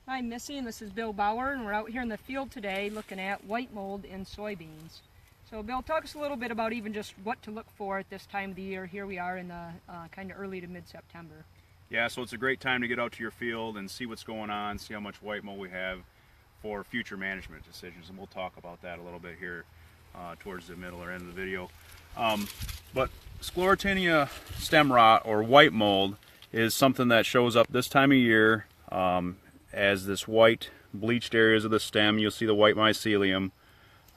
Hi Missy, and this is Bill Bauer, and we're out here in the field today looking at white mold in soybeans. So Bill, talk us a little bit about even just what to look for at this time of the year. Here we are in the kind of early to mid-September. Yeah, so it's a great time to get out to your field and see what's going on, see how much white mold we have for future management decisions, and we'll talk about that a little bit here towards the middle or end of the video. But sclerotinia stem rot, or white mold, is something that shows up this time of year as this white bleached areas of the stem. You'll see the white mycelium.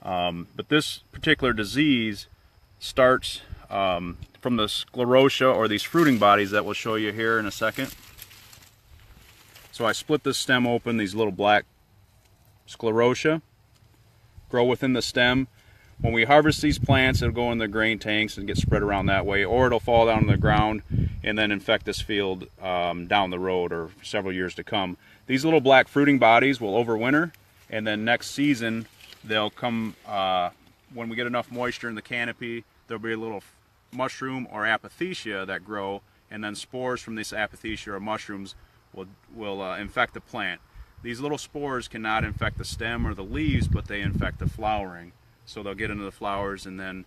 But this particular disease starts from the sclerotia, or these fruiting bodies that we'll show you here in a second. So I split this stem open. These little black sclerotia grow within the stem. When we harvest these plants, it'll go in the grain tanks and get spread around that way, or it'll fall down on the ground and then infect this field down the road or several years to come. These little black fruiting bodies will overwinter, and then next season they'll come, when we get enough moisture in the canopy, there'll be a little mushroom or apothecia that grow, and then spores from this apothecia or mushrooms will infect the plant. These little spores cannot infect the stem or the leaves, but they infect the flowering. So they'll get into the flowers, and then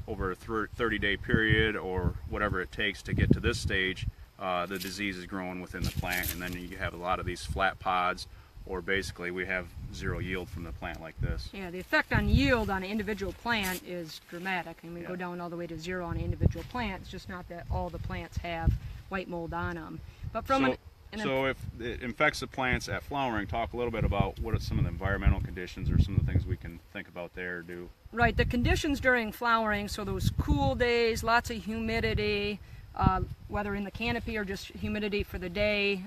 over a 30-day period or whatever it takes to get to this stage, the disease is growing within the plant, and then you have a lot of these flat pods, or basically we have zero yield from the plant like this. Yeah, the effect on yield on an individual plant is dramatic. I mean, we go down all the way to zero on an individual plant. It's just not that all the plants have white mold on them. But from so if it infects the plants at flowering, talk a little bit about what are some of the environmental conditions or some of the things we can think about there or do. Right, the conditions during flowering, so those cool days, lots of humidity, whether in the canopy or just humidity for the day,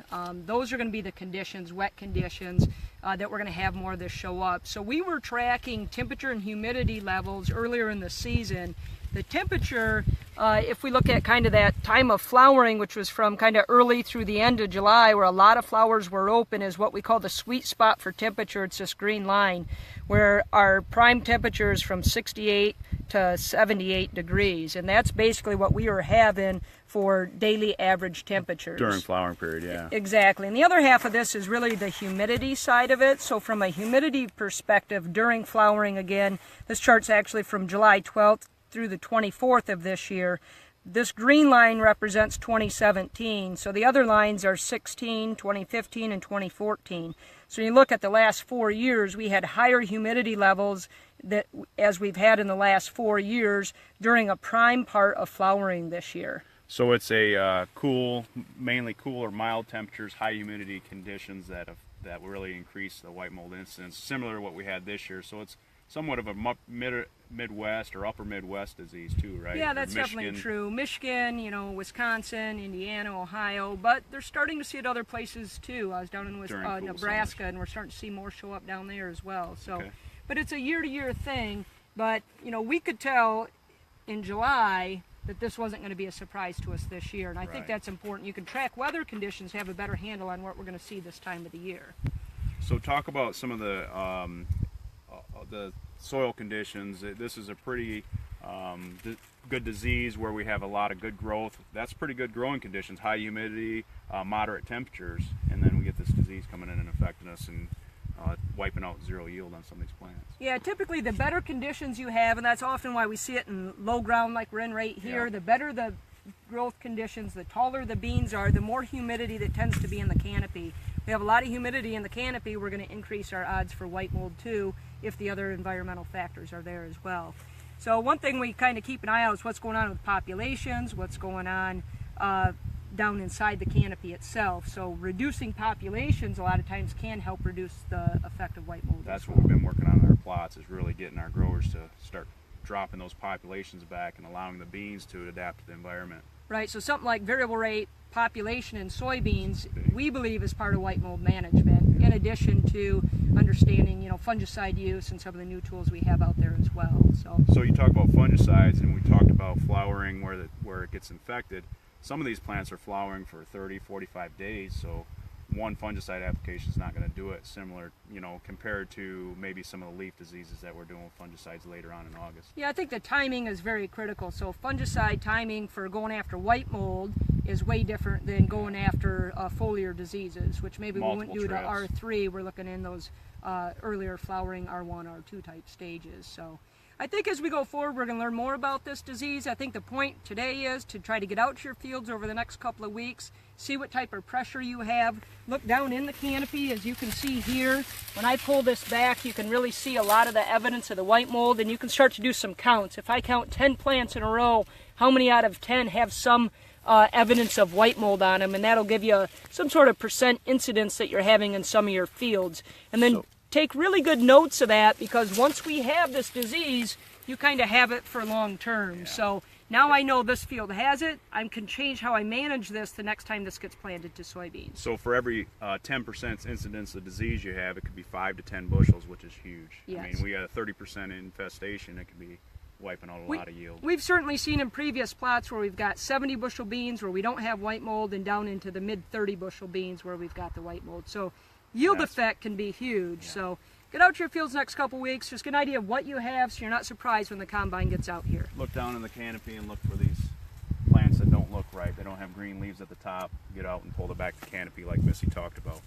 those are going to be the conditions, wet conditions, that we're going to have more of this show up. So we were tracking temperature and humidity levels earlier in the season. The temperature, if we look at kind of that time of flowering, which was from kind of early through the end of July, where a lot of flowers were open, is what we call the sweet spot for temperature. It's this green line, where our prime temperature is from 68 to 78 degrees, and that's basically what we were having for daily average temperatures. During flowering period, yeah. Exactly. And the other half of this is really the humidity side of it. So from a humidity perspective, during flowering, again, this chart's actually from July 12th through the 24th of this year. This green line represents 2017, so the other lines are 16, 2015, and 2014. So you look at the last 4 years, we had higher humidity levels that as we've had in the last 4 years during a prime part of flowering this year. So it's a mainly cool or mild temperatures, high humidity conditions that really increase the white mold incidence, similar to what we had this year. So it's somewhat of a Midwest or upper Midwest disease too, right? Yeah, that's definitely true. Michigan, Wisconsin, Indiana, Ohio, but they're starting to see it other places too. I was down in Nebraska, and we're starting to see more show up down there as well. So, but it's a year-to-year thing. But we could tell in July that this wasn't going to be a surprise to us this year, and I think that's important. You can track weather conditions to have a better handle on what we're going to see this time of the year. So talk about some of the soil conditions. This is a pretty good disease where we have a lot of good growth. That's pretty good growing conditions, high humidity, moderate temperatures, and then we get this disease coming in and affecting us and wiping out zero yield on some of these plants. Yeah, typically the better conditions you have, and that's often why we see it in low ground like we're in right here, the better the growth conditions, the taller the beans are, the more humidity that tends to be in the canopy. We have a lot of humidity in the canopy, we're going to increase our odds for white mold too, if the other environmental factors are there as well. So one thing we kind of keep an eye out is what's going on with populations, what's going on down inside the canopy itself. So reducing populations a lot of times can help reduce the effect of white mold. That's what we've been working on in our plots, is really getting our growers to start dropping those populations back and allowing the beans to adapt to the environment. Right, so something like variable rate population in soybeans, we believe is part of white mold management, in addition to understanding, fungicide use and some of the new tools we have out there as well. So you talk about fungicides, and we talked about flowering where it gets infected. Some of these plants are flowering for 30, 45 days, so one fungicide application is not going to do it, similar, compared to maybe some of the leaf diseases that we're doing with fungicides later on in August. Yeah, I think the timing is very critical. So fungicide timing for going after white mold is way different than going after foliar diseases, which maybe we wouldn't do to Multiple R3. We're looking in those earlier flowering R1, R2 type stages. So I think as we go forward, we're going to learn more about this disease. I think the point today is to try to get out to your fields over the next couple of weeks, see what type of pressure you have. Look down in the canopy, as you can see here. When I pull this back, you can really see a lot of the evidence of the white mold, and you can start to do some counts. If I count 10 plants in a row, how many out of 10 have some evidence of white mold on them, and that'll give you some sort of percent incidence that you're having in some of your fields. And then take really good notes of that, because once we have this disease, you kind of have it for long term. Yeah. So now I know this field has it. I can change how I manage this the next time this gets planted to soybeans. So for every 10% incidence of disease you have, it could be 5 to 10 bushels, which is huge. Yes. I mean, we got a 30% infestation, it could be wiping out a lot of yield. We've certainly seen in previous plots where we've got 70 bushel beans where we don't have white mold, and down into the mid 30 bushel beans where we've got the white mold. So yield effect can be huge. Yeah. So get out to your fields next couple weeks, just get an idea of what you have so you're not surprised when the combine gets out here. Look down in the canopy and look for these plants that don't look right. They don't have green leaves at the top. Get out and pull the back of the canopy like Missy talked about.